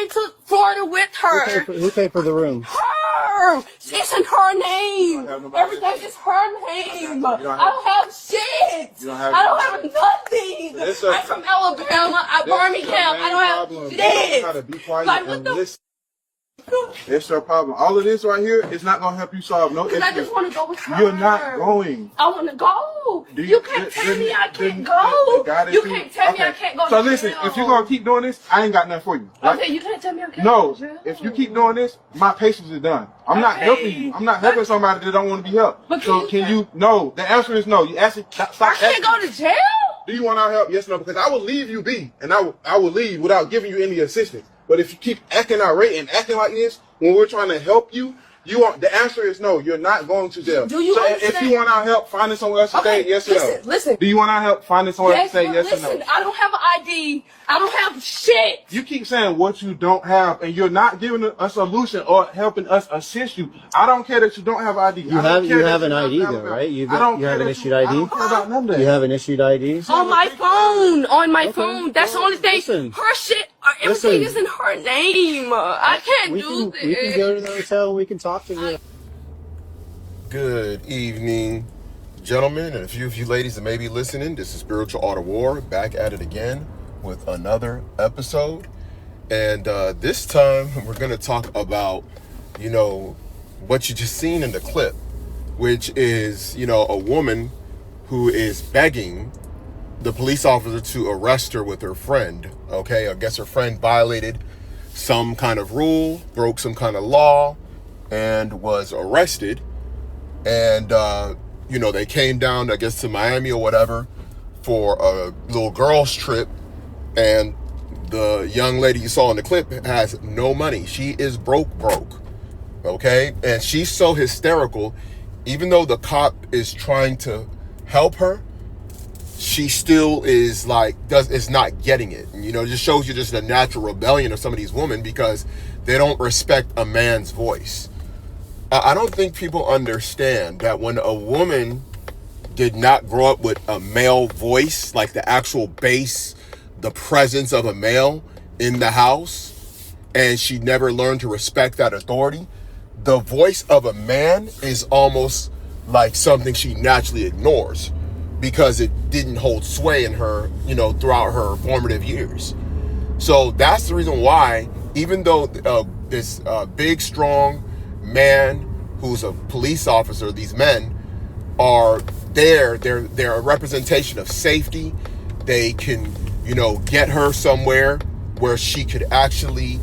came to Florida with her. Who paid for the room? Her. It's in her name. Everything is her name. I don't have shit. I don't have nothing. I'm from Alabama. Birmingham. I don't have shit. Be quiet like, and what the listen. It's your problem. All of this right here is not going to help you solve no issue. I just want to go with her. You're not going. I want to go. You can't tell me I can't go. You can't tell me I can't go. So listen, if you're going to keep doing this, I ain't got nothing for you. Right? Okay, you can't tell me I can't No, go. if you keep doing this, my patience is done. I'm not helping you. I'm not helping somebody that don't want to be helped. But so can you? No, the answer is no. You actually stop. I can't go to jail? Do you want our help? Yes or no? Because I will leave you be, and I will leave without giving you any assistance. But if you keep acting irate and acting like this when we're trying to help you, the answer is no. You're not going to jail. Do you understand? If you want our help finding somewhere else to stay, yes or no? Listen. Do you want our help finding somewhere else to stay, yes or no? Listen, I don't have an ID. I don't have shit. You keep saying what you don't have, and you're not giving a solution or helping us assist you. I don't care that you don't have ID. You have an ID though, right? You have an issued ID? I don't care about none of that. You have an issued ID? On my phone. On my phone. That's the only thing. Listen. Her shit, everything is in her name. I can't do this. We can go to the hotel and we can talk to you. Good evening, gentlemen, and a few of you ladies that may be listening. This is Spiritual Art of War, back at it again with another episode. And this time we're going to talk about, what you just seen in the clip, which is, a woman who is begging the police officer to arrest her with her friend. Okay, I guess her friend violated some kind of rule, broke some kind of law, and was arrested. And, they came down, I guess, to Miami or whatever for a little girls trip. And the young lady you saw in the clip has no money. She is broke. Okay. And she's so hysterical, even though the cop is trying to help her, she still is is not getting it. And, it just shows you just the natural rebellion of some of these women because they don't respect a man's voice. I don't think people understand that when a woman did not grow up with a male voice, like the actual bass, the presence of a male in the house, and she never learned to respect that authority, the voice of a man is almost like something she naturally ignores because it didn't hold sway in her, throughout her formative years. So that's the reason why, even though this big, strong man who's a police officer, these men are there, they're a representation of safety. They can, get her somewhere where she could actually,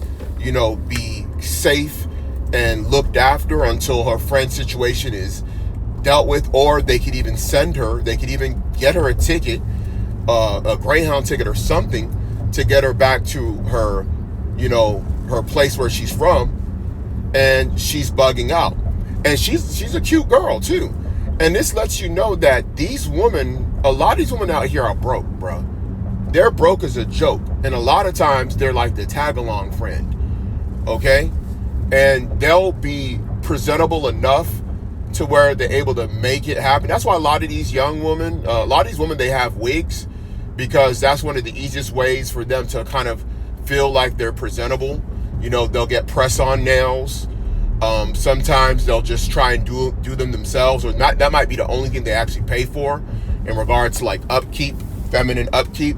be safe and looked after until her friend's situation is dealt with, or they could even get her a ticket, a Greyhound ticket or something to get her back to her, her place where she's from, and she's bugging out. And she's a cute girl too. And this lets you know that a lot of these women out here are broke, bro. They're broke as a joke. And a lot of times they're like the tag-along friend, okay? And they'll be presentable enough to where they're able to make it happen. That's why a lot of these women, they have wigs, because that's one of the easiest ways for them to kind of feel like they're presentable. They'll get press-on nails. Sometimes they'll just try and do them themselves, or not. That might be the only thing they actually pay for in regards to like upkeep, feminine upkeep.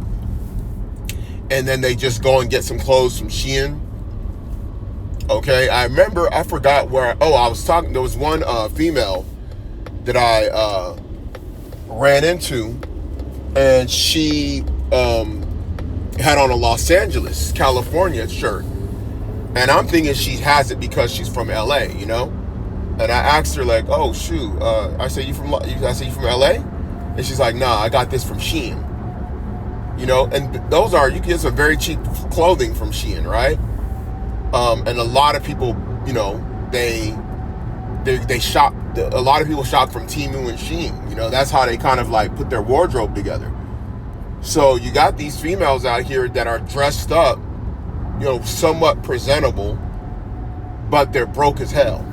And then they just go and get some clothes from Shein. Okay, I forgot where, I was talking, there was one female that I ran into, and she had on a Los Angeles, California shirt. And I'm thinking she has it because she's from LA, And I asked her like, oh shoot, I said, you from LA? And she's like, nah, I got this from Shein. And you can get some very cheap clothing from Shein, right? And a lot of people, they shop, a lot of people shop from Temu and Shein. That's how they kind of like put their wardrobe together. So you got these females out here that are dressed up, somewhat presentable, but they're broke as hell.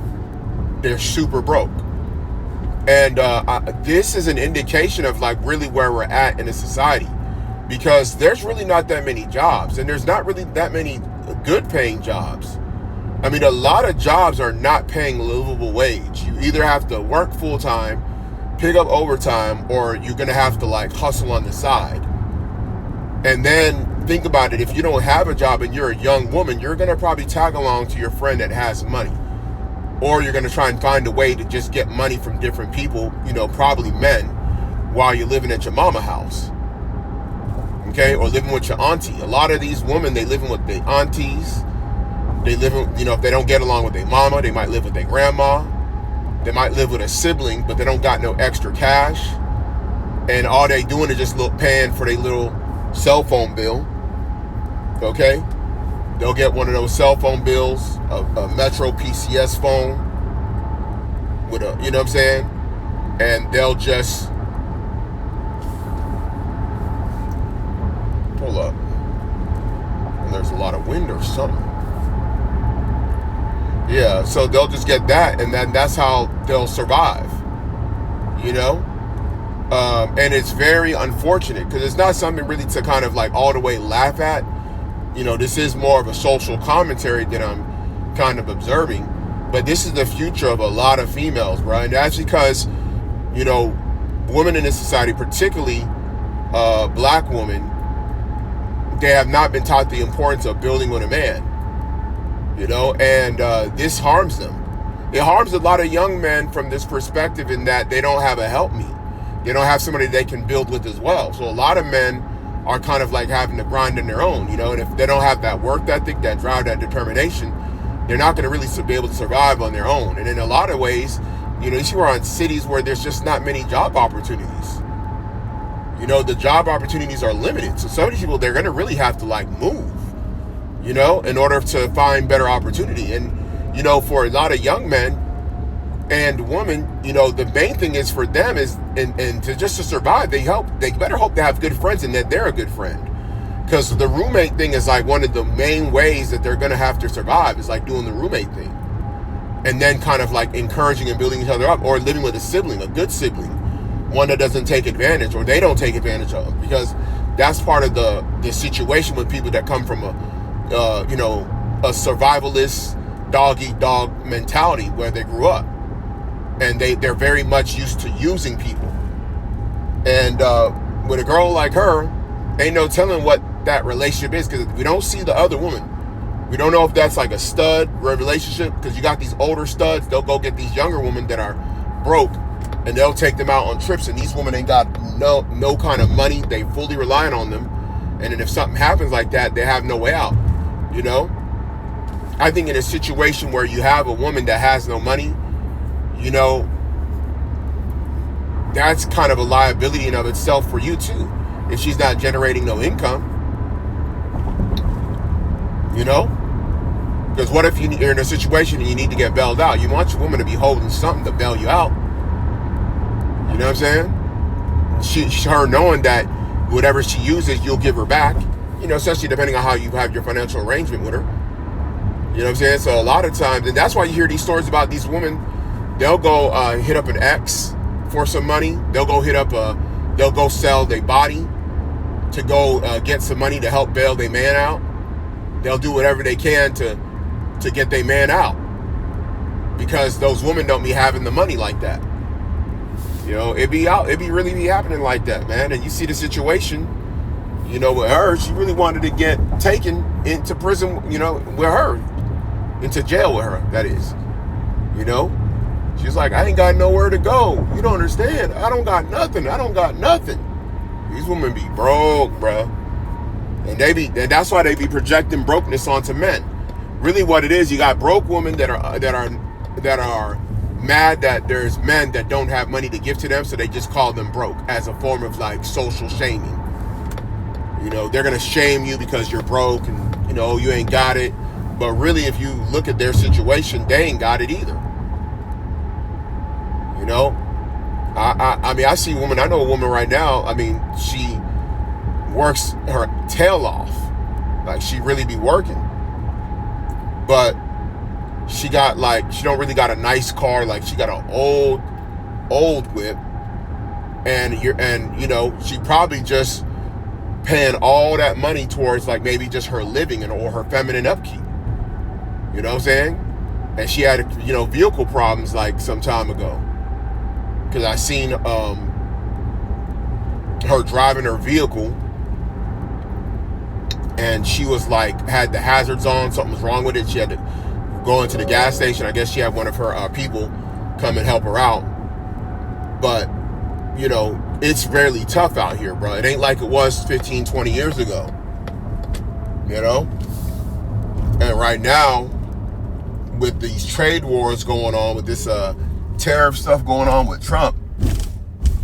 They're super broke. And this is an indication of like really where we're at in a society, because there's really not that many jobs, and there's not really that many good paying jobs. I mean, a lot of jobs are not paying livable wage. You either have to work full time, pick up overtime, or you're going to have to like hustle on the side. And then think about it. If you don't have a job and you're a young woman, you're going to probably tag along to your friend that has money. Or you're going to try and find a way to just get money from different people, you know, probably men, while you're living at your mama house. Okay? Or living with your auntie. A lot of these women, they living with their aunties. They live in, you know, if they don't get along with their mama, they might live with their grandma. They might live with a sibling, but they don't got no extra cash. And all they doing is just paying for their little cell phone bill. Okay? They'll get one of those cell phone bills, a Metro PCS phone with a, you know what I'm saying? And they'll just pull up. And there's a lot of wind or something. Yeah, so they'll just get that, and then that's how they'll survive, you know? And it's very unfortunate, because it's not something really to kind of like all the way laugh at. You know, this is more of a social commentary that I'm kind of observing. But this is the future of a lot of females, bro. And that's because, you know, women in this society, particularly black women, they have not been taught the importance of building with a man. You know, and this harms them. It harms a lot of young men from this perspective in that they don't have a helpmeet. They don't have somebody they can build with as well. So a lot of men are kind of like having to grind on their own, you know, and if they don't have that work ethic, that drive, that determination, they're not going to really be able to survive on their own. And in a lot of ways, you know, you are in cities where there's just not many job opportunities. You know, the job opportunities are limited. So some of these people, they're going to really have to like move, you know, in order to find better opportunity. And, you know, for a lot of young men and women, you know, the main thing is for them is, and to just to survive, they better hope they have good friends and that they're a good friend. Because the roommate thing is like one of the main ways that they're going to have to survive, is like doing the roommate thing. And then kind of like encouraging and building each other up, or living with a sibling, a good sibling, one that doesn't take advantage, or they don't take advantage of. Because that's part of the situation with people that come from a, you know, a survivalist, dog-eat-dog mentality where they grew up. And they're very much used to using people. And with a girl like her, ain't no telling what that relationship is, because we don't see the other woman. We don't know if that's like a stud relationship, because you got these older studs, they'll go get these younger women that are broke, and they'll take them out on trips, and these women ain't got no kind of money. They fully relying on them. And then if something happens like that, they have no way out, you know? I think in a situation where you have a woman that has no money, you know, that's kind of a liability in of itself for you too, if she's not generating no income. You know, because what if you're in a situation and you need to get bailed out? You want your woman to be holding something to bail you out. You know what I'm saying? Her knowing that whatever she uses, you'll give her back. You know, especially depending on how you have your financial arrangement with her. You know what I'm saying? So a lot of times, and that's why you hear these stories about these women. They'll go hit up an ex for some money. They'll go sell their body to go get some money to help bail their man out. They'll do whatever they can to get their man out, because those women don't be having the money like that. You know, it be really be happening like that, man. And you see the situation, you know, with her. She really wanted to get taken into prison, you know, with her, into jail with her, that is, you know. She's like, I ain't got nowhere to go. You don't understand. I don't got nothing. These women be broke, bruh. And that's why they be projecting brokenness onto men. Really what it is, you got broke women that are mad that there's men that don't have money to give to them, so they just call them broke as a form of like social shaming. You know, they're gonna shame you because you're broke and, you know, you ain't got it. But really, if you look at their situation, they ain't got it either. You know, I mean, I see a woman, I know a woman right now, I mean, she works her tail off. Like, she really be working. But she got like, she don't really got a nice car. Like, she got an old whip. And you know, she probably just paying all that money towards like maybe just her living or her feminine upkeep. You know what I'm saying? And she had, you know, vehicle problems like some time ago. Because I seen her driving her vehicle, and she was like, had the hazards on, something was wrong with it. She had to go into the gas station. I guess she had one of her people come and help her out. But, you know, it's really tough out here, bro. It ain't like it was 15, 20 years ago. You know? And right now, with these trade wars going on, with this tariff stuff going on with Trump,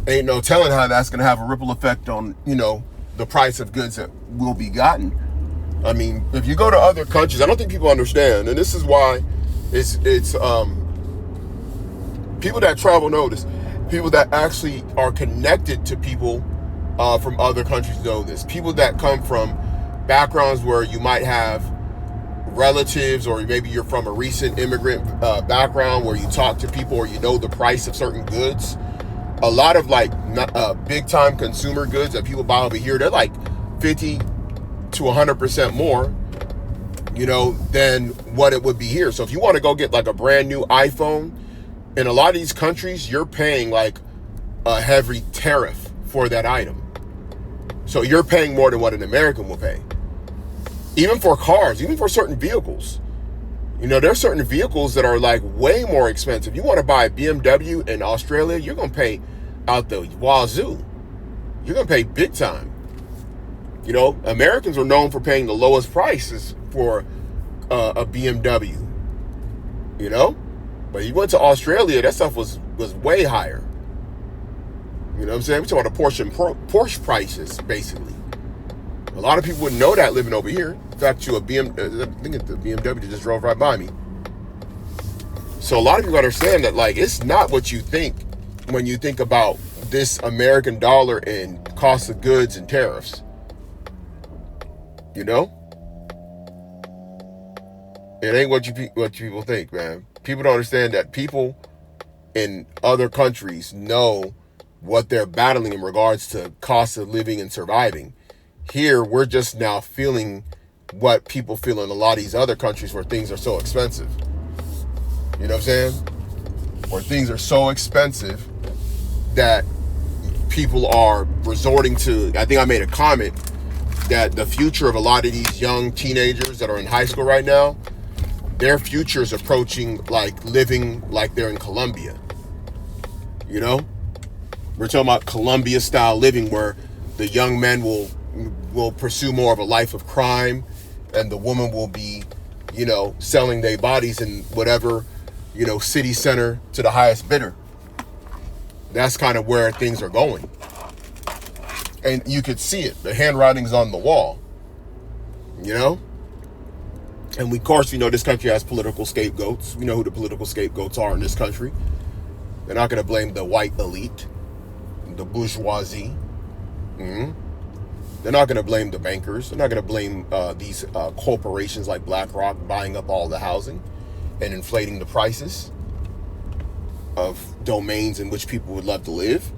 ain't no telling how that's going to have a ripple effect on, you know, the price of goods that will be gotten. I mean, if you go to other countries, I don't think people understand, and this is why it's people that travel know this. People that actually are connected to people from other countries know this. People that come from backgrounds where you might have relatives, or maybe you're from a recent immigrant background where you talk to people or you know the price of certain goods. A lot of like big time consumer goods that people buy over here, they're like 50 to 100% more, you know, than what it would be here. So if you want to go get like a brand new iPhone, in a lot of these countries, you're paying like a heavy tariff for that item. So you're paying more than what an American will pay. Even for cars, even for certain vehicles. You know, there are certain vehicles that are like way more expensive. You want to buy a BMW in Australia, you're going to pay out the wazoo. You're going to pay big time. You know, Americans are known for paying the lowest prices for a BMW. You know? But you went to Australia, that stuff was way higher. You know what I'm saying? We're talking about Porsche prices, basically. A lot of people wouldn't know that living over here. In fact, I think the BMW just drove right by me. So a lot of people understand that, like, it's not what you think when you think about this American dollar and cost of goods and tariffs. You know? It ain't what you people think, man. People don't understand that people in other countries know what they're battling in regards to cost of living and surviving. Here, we're just now feeling what people feel in a lot of these other countries where things are so expensive. You know what I'm saying? Where things are so expensive that people are resorting to, I think I made a comment that the future of a lot of these young teenagers that are in high school right now, their future is approaching like living like they're in Colombia. You know? We're talking about Colombia style living where the young men will pursue more of a life of crime, and the woman will be, you know, selling their bodies in whatever, you know, city center to the highest bidder. That's kind of where things are going. And you could see it. The handwriting's on the wall. You know? And of course, we know this country has political scapegoats. We know who the political scapegoats are in this country. They're not going to blame the white elite, the bourgeoisie. They're not going to blame the bankers. They're not going to blame these corporations like BlackRock buying up all the housing and inflating the prices of domains in which people would love to live.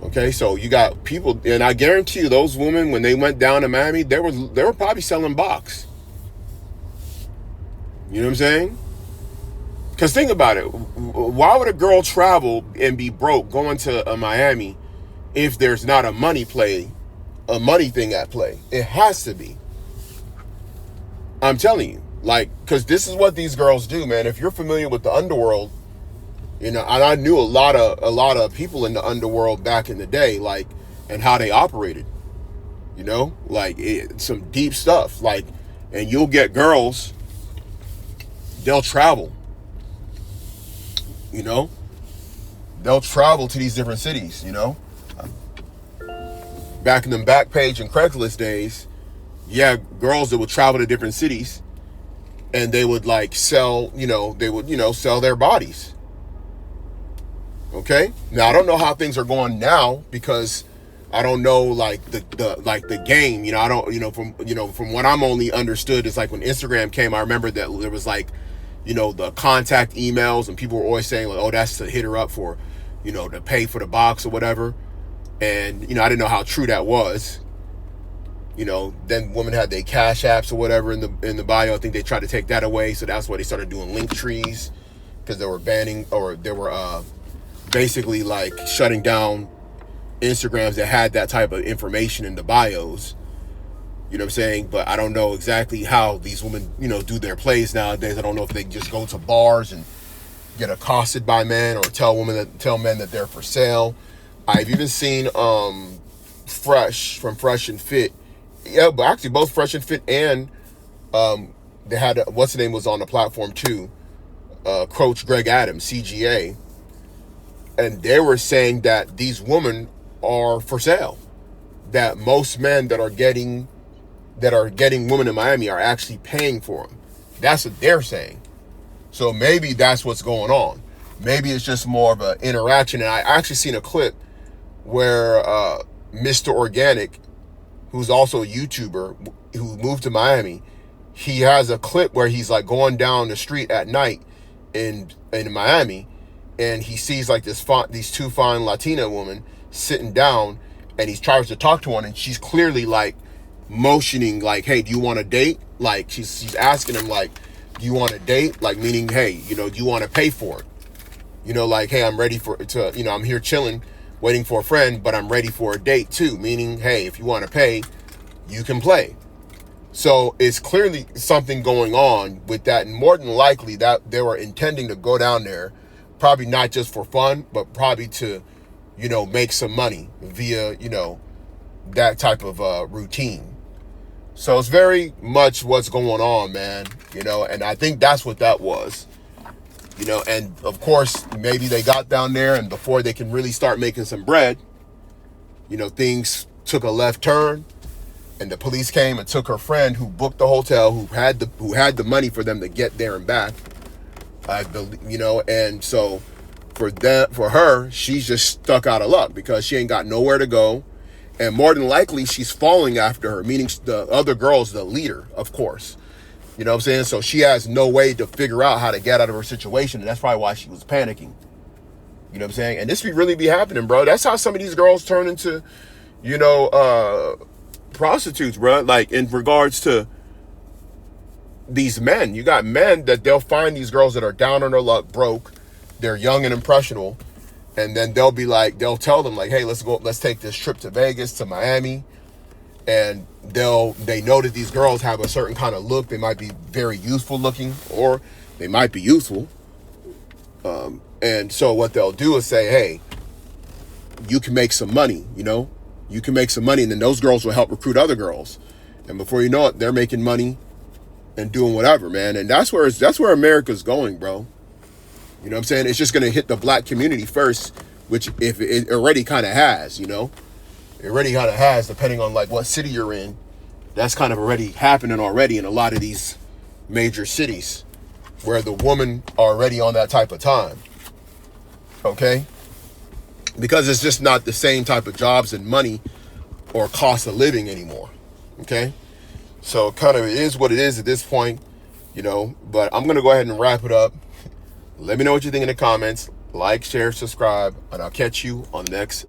Okay, so you got people, and I guarantee you those women, when they went down to Miami, they were probably selling box. You know what I'm saying? Because think about it. Why would a girl travel and be broke going to Miami if there's not a money thing at play? It has to be. I'm telling you, like, because this is what these girls do, man. If you're familiar with the underworld, you know, and I knew a lot of people in the underworld back in the day, like, and how they operated, you know, like some deep stuff, like, and you'll get girls, they'll travel, you know, they'll travel to these different cities, you know. Back in the Backpage and Craigslist days, yeah, girls that would travel to different cities and they would like sell, you know, they would, you know, sell their bodies. Okay. Now I don't know how things are going now because I don't know like the game, you know, I don't, you know, from what I'm only understood is like when Instagram came, I remember that there was like, you know, the contact emails and people were always saying like, oh, that's to hit her up for, you know, to pay for the box or whatever. And, you know, I didn't know how true that was. You know, then women had their Cash Apps or whatever in the bio. I think they tried to take that away, so that's why they started doing link trees, because they were banning, or they were basically like shutting down Instagrams that had that type of information in the bios. You know what I'm saying? But I don't know exactly how these women, you know, do their plays nowadays. I don't know if they just go to bars and get accosted by men, or tell men that they're for sale. I've even seen Fresh from Fresh and Fit. Yeah, but actually both Fresh and Fit and they had what's the name was on the platform too. Coach Greg Adams, CGA. And they were saying that these women are for sale. That most men that are getting women in Miami are actually paying for them. That's what they're saying. So maybe that's what's going on. Maybe it's just more of an interaction. And I actually seen a clip where Mr. Organic, who's also a YouTuber who moved to Miami, he has a clip where he's like going down the street at night in Miami, and he sees like these two fine Latina women sitting down, and he tries to talk to one, and she's clearly like motioning like, hey, do you want to date? Like she's asking him like, do you want to date? Like meaning, hey, you know, do you want to pay for it? You know, like, hey, I'm ready to, you know, I'm here chilling, waiting for a friend, but I'm ready for a date too. Meaning, hey, if you want to pay, you can play. So it's clearly something going on with that. And more than likely that they were intending to go down there, probably not just for fun, but probably to, you know, make some money via, you know, that type of routine. So it's very much what's going on, man, you know, and I think that's what that was. You know, and of course, maybe they got down there, and before they can really start making some bread, you know, things took a left turn, and the police came and took her friend who booked the hotel, who had the money for them to get there and back. You know, and so for her, she's just stuck out of luck because she ain't got nowhere to go, and more than likely she's following after her, meaning the other girl's the leader, of course. You know what I'm saying? So she has no way to figure out how to get out of her situation. And that's probably why she was panicking. You know what I'm saying? And this really be happening, bro. That's how some of these girls turn into, you know, prostitutes, bro. Like in regards to these men. You got men that they'll find these girls that are down on their luck, broke. They're young and impressionable. And then they'll tell them like, hey, let's take this trip to Vegas, to Miami. And they know that these girls have a certain kind of look. They might be very youthful looking, or they might be youthful. And so what they'll do is say, hey, you can make some money, you know? You can make some money, and then those girls will help recruit other girls. And before you know it, they're making money and doing whatever, man. And that's where America's going, bro. You know what I'm saying? It's just going to hit the black community first, which if it already kind of has, you know? It already kind of has, depending on like what city you're in. That's kind of already happening already in a lot of these major cities where the women are already on that type of time. Okay? Because it's just not the same type of jobs and money or cost of living anymore. Okay? So kind of it is what it is at this point, you know, but I'm going to go ahead and wrap it up. Let me know what you think in the comments. Like, share, subscribe, and I'll catch you on the next